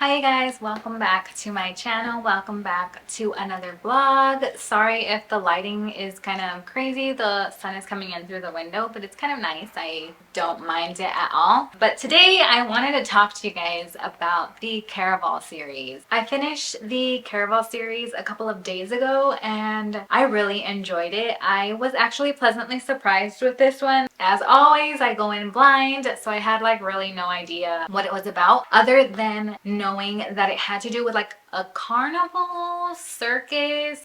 Hi guys, welcome back to my channel. Welcome back to another vlog. Sorry if the lighting is kind of crazy. The sun is coming in through the window, but it's kind of nice. I don't mind it at all. But today I wanted to talk to you guys about the Caraval series. I finished the Caraval series a couple of days ago and I really enjoyed it. I was actually pleasantly surprised with this one. As always, I go in blind, so I had like really no idea what it was about other than knowing that it had to do with like a carnival, circus,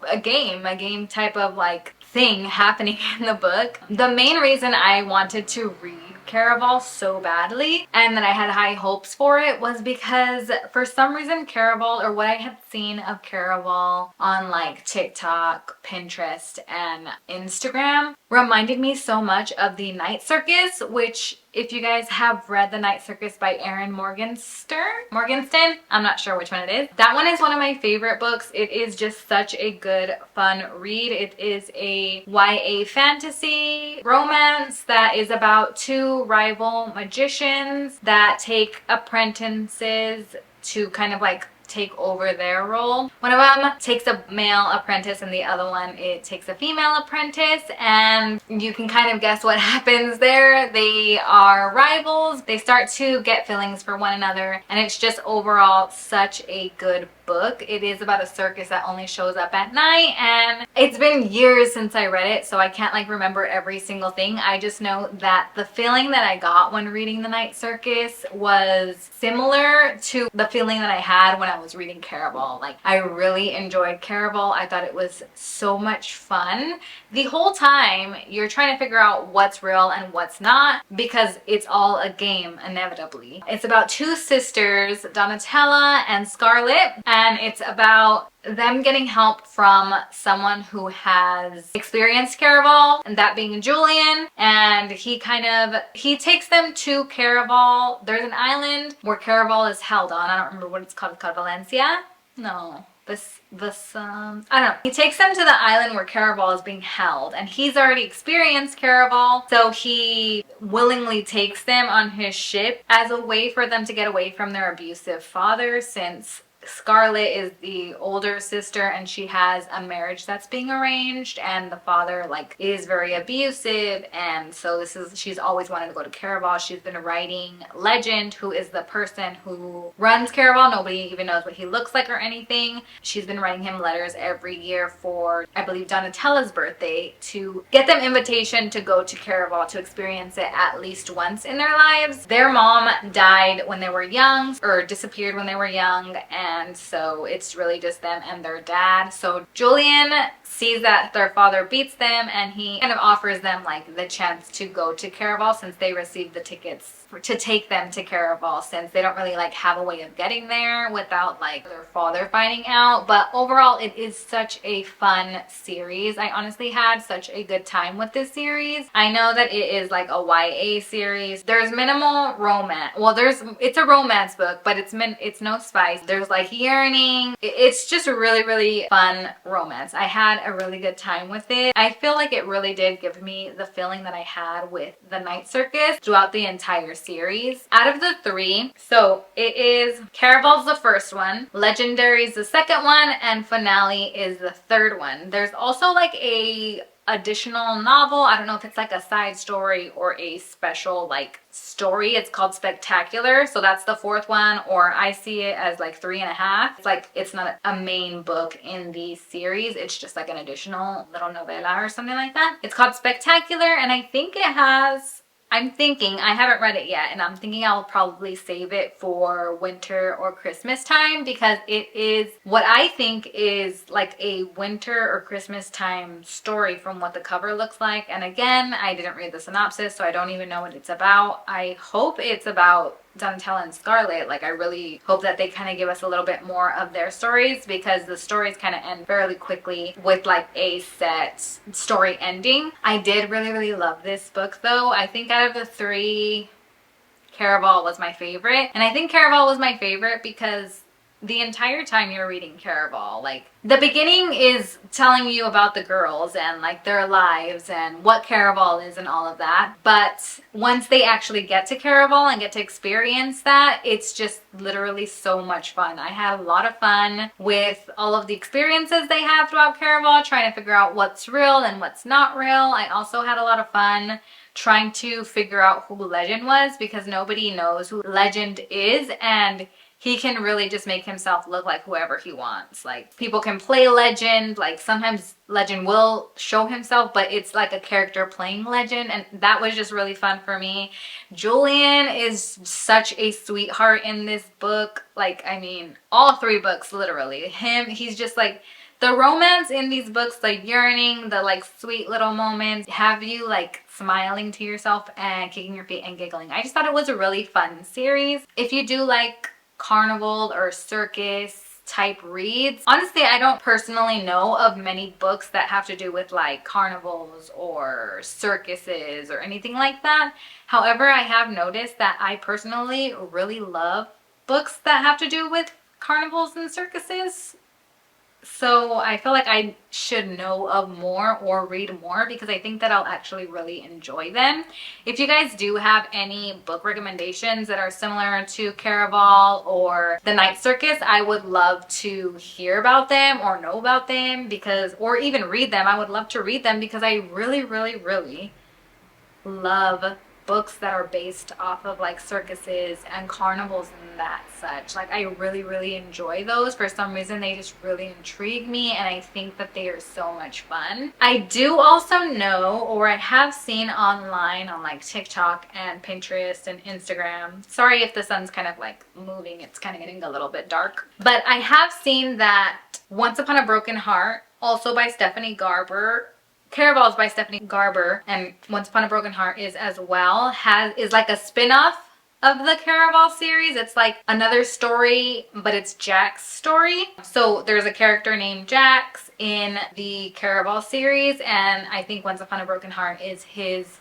a game type of like thing happening in the book. The main reason I wanted to read Caraval so badly and that I had high hopes for it was because for some reason Caraval, or what I had seen of Caraval on like TikTok, Pinterest, and Instagram, reminded me so much of the Night Circus, which if you guys have read The Night Circus by Erin Morgenstern, I'm not sure which one it is. That one is one of my favorite books. It is just such a good, fun read. It is a YA fantasy romance that is about two rival magicians that take apprentices to kind of like take over their role. One of them takes a male apprentice and the other one takes a female apprentice, and you can kind of guess what happens there. They are rivals. They start to get feelings for one another, and it's just overall such a good book. It is about a circus that only shows up at night, and it's been years since I read it, so I can't like remember every single thing. I just know that the feeling that I got when reading The Night Circus was similar to the feeling that I had when I was reading Caraval. Like, I really enjoyed Caraval. I thought it was so much fun. The whole time you're trying to figure out what's real and what's not, because it's all a game inevitably. It's about two sisters, Donatella and Scarlett, and it's about them getting help from someone who has experienced Caraval, and that being Julian, and he takes them to Caraval. There's an island where Caraval is held on. I don't remember what it's called. It's called Valencia? No. I don't know. He takes them to the island where Caraval is being held, and he's already experienced Caraval, so he willingly takes them on his ship as a way for them to get away from their abusive father, since Scarlett is the older sister and she has a marriage that's being arranged, and the father like is very abusive, and so she's always wanted to go to Caraval. She's been writing Legend, who is the person who runs Caraval. Nobody even knows what he looks like or anything. She's been writing him letters every year for, I believe, Donatella's birthday to get them invitation to go to Caraval to experience it at least once in their lives. Their mom died when they were young, or disappeared when they were young, and so it's really just them and their dad. So Julian sees that their father beats them, and he kind of offers them like the chance to go to Caraval since they received the tickets to take them to Caraval, since they don't really like have a way of getting there without like their father finding out. But overall, it is such a fun series. I honestly had such a good time with this series. I know that it is like a YA series. There's minimal romance. Well, it's a romance book, but it's no spice. There's like yearning. It's just a really fun romance. I had a really good time with it. I feel like it really did give me the feeling that I had with The Night Circus throughout the entire series. Out of the three, so it is Caraval's the first one, Legendary's the second one, and Finale is the third one. There's also like a additional novel. I don't know if it's like a side story or a special like story. It's called Spectacular, so that's the fourth one, or I see it as like 3.5. It's like, it's not a main book in the series, it's just like an additional little novella or something like that. It's called Spectacular, and I think it has, I haven't read it yet, and I'm thinking I'll probably save it for winter or Christmas time, because it is what I think is like a winter or Christmas time story from what the cover looks like. And again, I didn't read the synopsis, so I don't even know what it's about. I hope it's about Donatella and Scarlett. Like, I really hope that they kind of give us a little bit more of their stories, because the stories kind of end fairly quickly with like a set story ending. I did really love this book though. I think out of the three, Caraval was my favorite, and I think Caraval was my favorite because the entire time you're reading Caraval. Like, the beginning is telling you about the girls and like their lives and what Caraval is and all of that. But once they actually get to Caraval and get to experience that, it's just literally so much fun. I had a lot of fun with all of the experiences they have throughout Caraval, trying to figure out what's real and what's not real. I also had a lot of fun trying to figure out who Legend was, because nobody knows who Legend is, and he can really just make himself look like whoever he wants. Like, people can play Legend, like sometimes Legend will show himself, but it's like a character playing Legend, and that was just really fun for me. Julian is such a sweetheart in this book. Like, I mean, all three books, literally. He's just like, the romance in these books, the yearning, the like sweet little moments, have you like smiling to yourself and kicking your feet and giggling. I just thought it was a really fun series. If you do like carnival or circus type reads, honestly, I don't personally know of many books that have to do with like carnivals or circuses or anything like that. However, I have noticed that I personally really love books that have to do with carnivals and circuses. So I feel like I should know of more or read more, because I think that I'll actually really enjoy them. If you guys do have any book recommendations that are similar to Caraval or The Night Circus, I would love to hear about them or know about them, because, or even read them. I would love to read them because I really, really, really love books that are based off of like circuses and carnivals and that such. Like, I really, really enjoy those. For some reason, they just really intrigue me, and I think that they are so much fun. I do also know, or I have seen online on like TikTok and Pinterest and Instagram. Sorry if the sun's kind of like moving, it's kind of getting a little bit dark. But I have seen that Once Upon a Broken Heart, also by Stephanie Garber, Caraval is by Stephanie Garber, and Once Upon a Broken Heart is as well, is like a spin-off of the Caraval series. It's like another story, but it's Jack's story. So there's a character named Jax in the Caraval series, and I think Once Upon a Broken Heart is his,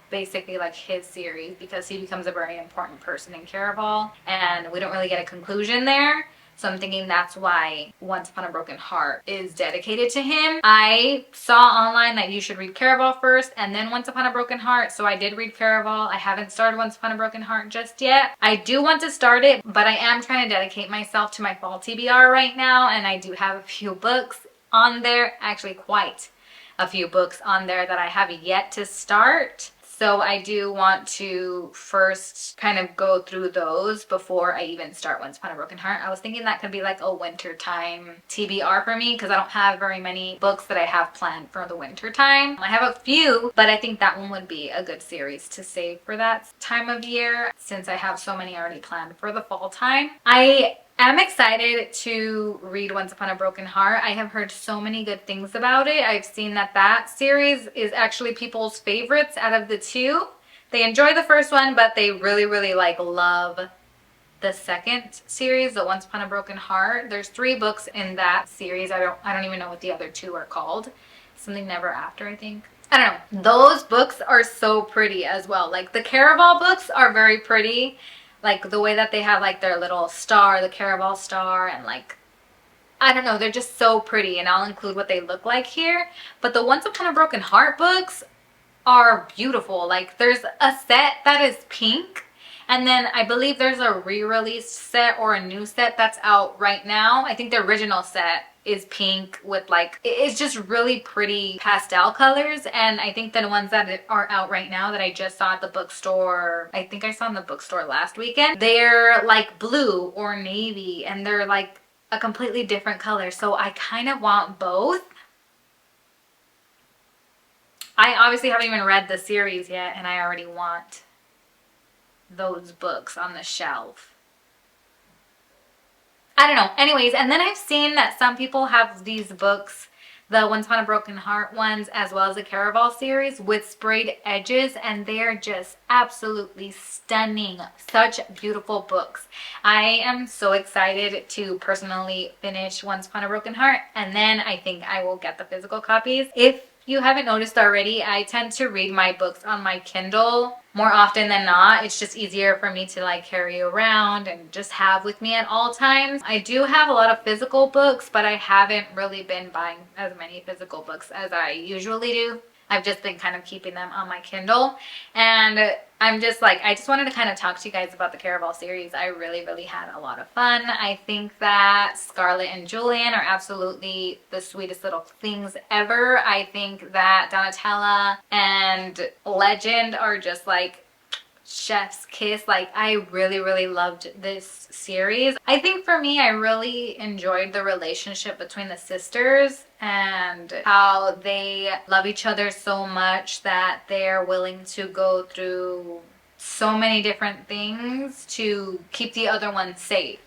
basically like his series, because he becomes a very important person in Caraval, and we don't really get a conclusion there. So I'm thinking that's why Once Upon a Broken Heart is dedicated to him. I saw online that you should read Caraval first and then Once Upon a Broken Heart. So I did read Caraval. I haven't started Once Upon a Broken Heart just yet. I do want to start it, but I am trying to dedicate myself to my fall TBR right now. And I do have a few books on there, actually quite a few books on there that I have yet to start. So I do want to first kind of go through those before I even start Once Upon a Broken Heart. I was thinking that could be like a winter time TBR for me, because I don't have very many books that I have planned for the winter time. I have a few, but I think that one would be a good series to save for that time of year, since I have so many already planned for the fall time. I'm excited to read Once Upon a Broken Heart. I have heard so many good things about it. I've seen that that series is actually people's favorites out of the two. They enjoy the first one, but they really, really like love the second series, the Once Upon a Broken Heart. There's 3 books in that series. I don't even know what the other 2 are called. Something Never After, I think. I don't know. Those books are so pretty as well. Like, the Caraval books are very pretty. Like, the way that they have like their little star, the Caraval star, and like, I don't know, they're just so pretty, and I'll include what they look like here. But the Once Upon a Broken Heart books are beautiful. Like, there's a set that is pink, and then I believe there's a re-released set or a new set that's out right now. I think the original set is pink with like, it's just really pretty pastel colors. And I think the ones that are out right now that I just saw at the bookstore, I think I saw in the bookstore last weekend, they're like blue or navy, and they're like a completely different color. So I kind of want both. I obviously haven't even read the series yet, and I already want those books on the shelf. I don't know. Anyways, and then I've seen that some people have these books, the Once Upon a Broken Heart ones, as well as the Caraval series, with sprayed edges, and they're just absolutely stunning. Such beautiful books. I am so excited to personally finish Once Upon a Broken Heart, and then I think I will get the physical copies. If you haven't noticed already, I tend to read my books on my Kindle more often than not. It's just easier for me to like carry around and just have with me at all times. I do have a lot of physical books, but I haven't really been buying as many physical books as I usually do. I've just been kind of keeping them on my Kindle. And I'm just like, I just wanted to kind of talk to you guys about the Caraval series. I really, really had a lot of fun. I think that Scarlett and Julian are absolutely the sweetest little things ever. I think that Donatella and Legend are just like chef's kiss. Like, I really, really loved this series. I think for me, I really enjoyed the relationship between the sisters and how they love each other so much that they're willing to go through so many different things to keep the other one safe,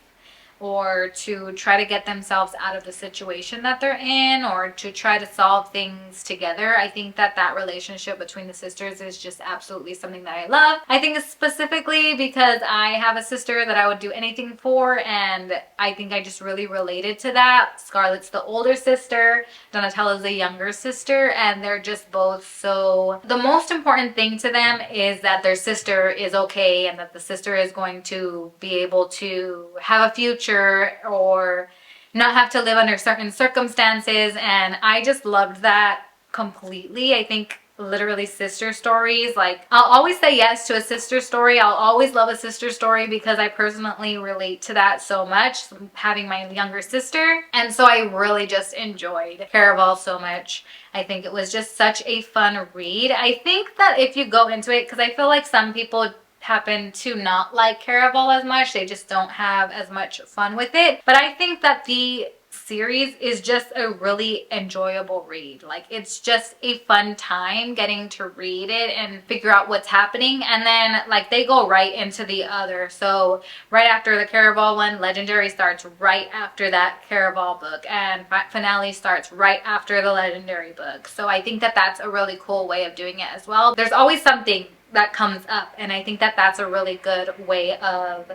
or to try to get themselves out of the situation that they're in, or to try to solve things together. I think that that relationship between the sisters is just absolutely something that I love. I think specifically because I have a sister that I would do anything for, and I think I just really related to that. Scarlett's the older sister, Donatella's the younger sister, and they're just both so... The most important thing to them is that their sister is okay, and that the sister is going to be able to have a future or not have to live under certain circumstances. And I just loved that completely. I think literally sister stories, like, I'll always say yes to a sister story. I'll always love a sister story because I personally relate to that so much, having my younger sister. And so I really just enjoyed Caraval so much. I think it was just such a fun read. I think that if you go into it, because I feel like some people happen to not like Caraval as much, they just don't have as much fun with it. But I think that the series is just a really enjoyable read. Like, it's just a fun time getting to read it and figure out what's happening. And then like they go right into the other. So right after the Caraval one, Legendary starts right after that Caraval book, and finale starts right after the Legendary book. So I think that that's a really cool way of doing it as well. There's always something that comes up, and I think that that's a really good way of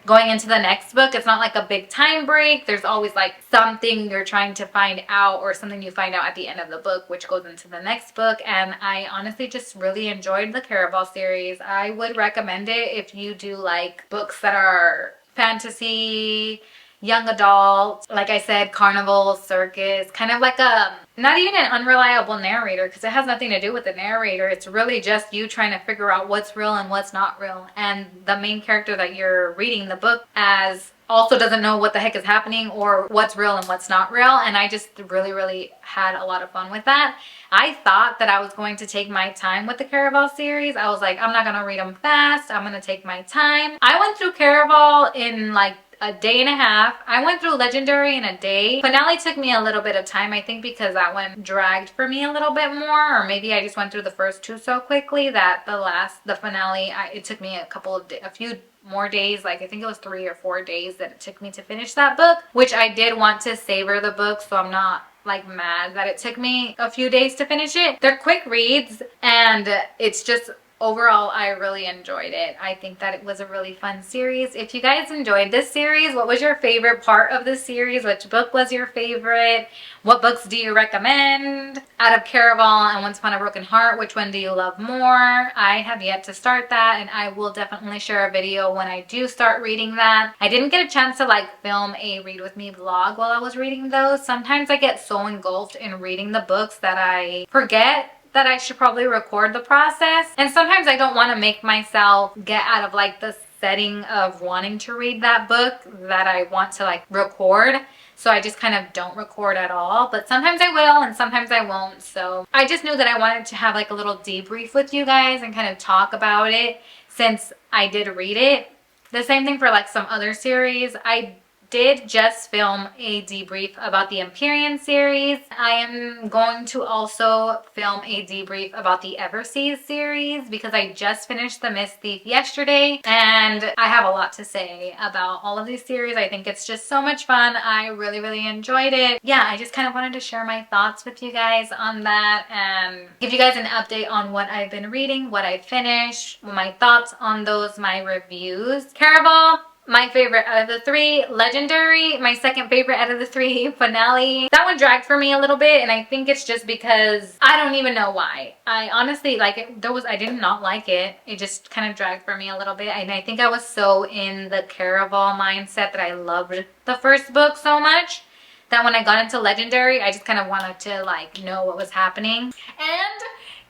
going into the next book. It's not like a big time break. There's always like something you're trying to find out, or something you find out at the end of the book which goes into the next book. And I honestly just really enjoyed the Caraval series. I would recommend it if you do like books that are fantasy, young adult, like I said, carnival, circus, kind of like a, not even an unreliable narrator, because it has nothing to do with the narrator. It's really just you trying to figure out what's real and what's not real. And the main character that you're reading the book as also doesn't know what the heck is happening or what's real and what's not real. And I just really, really had a lot of fun with that. I thought that I was going to take my time with the Caraval series. I was like, I'm not going to read them fast. I'm going to take my time. I went through Caraval in like a day and a half. I went through Legendary in a day. Finale took me a little bit of time, I think because that one dragged for me a little bit more, or maybe I just went through the first two so quickly that the finale, it took me a few more days. Like I think it was 3 or 4 days that it took me to finish that book, which I did want to savor the book, so I'm not like mad that it took me a few days to finish it. They're quick reads, and it's just overall, I really enjoyed it. I think that it was a really fun series. If you guys enjoyed this series, what was your favorite part of this series? Which book was your favorite? What books do you recommend? Out of Caraval and Once Upon a Broken Heart, which one do you love more? I have yet to start that, and I will definitely share a video when I do start reading that. I didn't get a chance to like film a read with me vlog while I was reading those. Sometimes I get so engulfed in reading the books that I forget that I should probably record the process. And sometimes I don't want to make myself get out of like the setting of wanting to read that book that I want to like record. So I just kind of don't record at all. But sometimes I will and sometimes I won't. So I just knew that I wanted to have like a little debrief with you guys and kind of talk about it since I did read it. The same thing for like some other series. I did just film a debrief about the Empyrean series. I am going to also film a debrief about the Everseas series because I just finished The Mist Thief yesterday, and I have a lot to say about all of these series. I think it's just so much fun. I really, really enjoyed it. Yeah, I just kind of wanted to share my thoughts with you guys on that and give you guys an update on what I've been reading, what I finished, my thoughts on those, my reviews. Caraval, my favorite out of the three. Legendary, my second favorite out of the three. Finale, that one dragged for me a little bit, and I think it's just because I don't even know why. I honestly, like, I did not like it. It just kind of dragged for me a little bit, and I think I was so in the Caraval mindset that I loved the first book so much that when I got into Legendary, I just kind of wanted to, like, know what was happening. And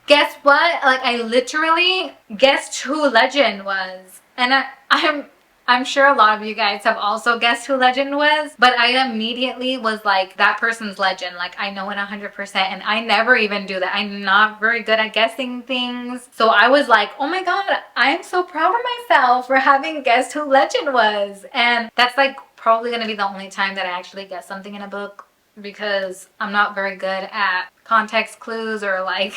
guess what? Like, I literally guessed who Legend was. And I'm sure a lot of you guys have also guessed who Legend was, but I immediately was like, that person's Legend. Like, I know it 100%, and I never even do that. I'm not very good at guessing things. So I was like, oh my god, I'm so proud of myself for having guessed who Legend was. And that's like probably gonna be the only time that I actually guess something in a book, because I'm not very good at context clues or like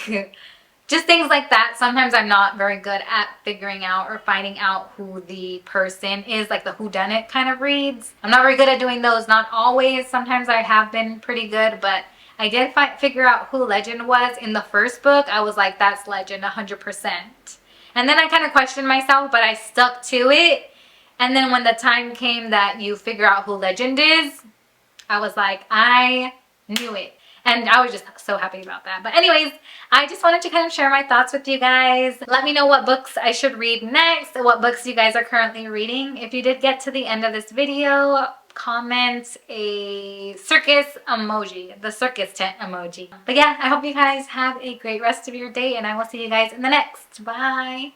just things like that. Sometimes I'm not very good at figuring out or finding out who the person is, like the whodunit kind of reads. I'm not very good at doing those. Not always. Sometimes I have been pretty good, but I did figure out who Legend was in the first book. I was like, that's Legend 100%. And then I kind of questioned myself, but I stuck to it. And then when the time came that you figure out who Legend is, I was like, I knew it. And I was just so happy about that. But anyways, I just wanted to kind of share my thoughts with you guys. Let me know what books I should read next, what books you guys are currently reading. If you did get to the end of this video, comment a circus emoji, the circus tent emoji. But yeah, I hope you guys have a great rest of your day, and I will see you guys in the next. Bye.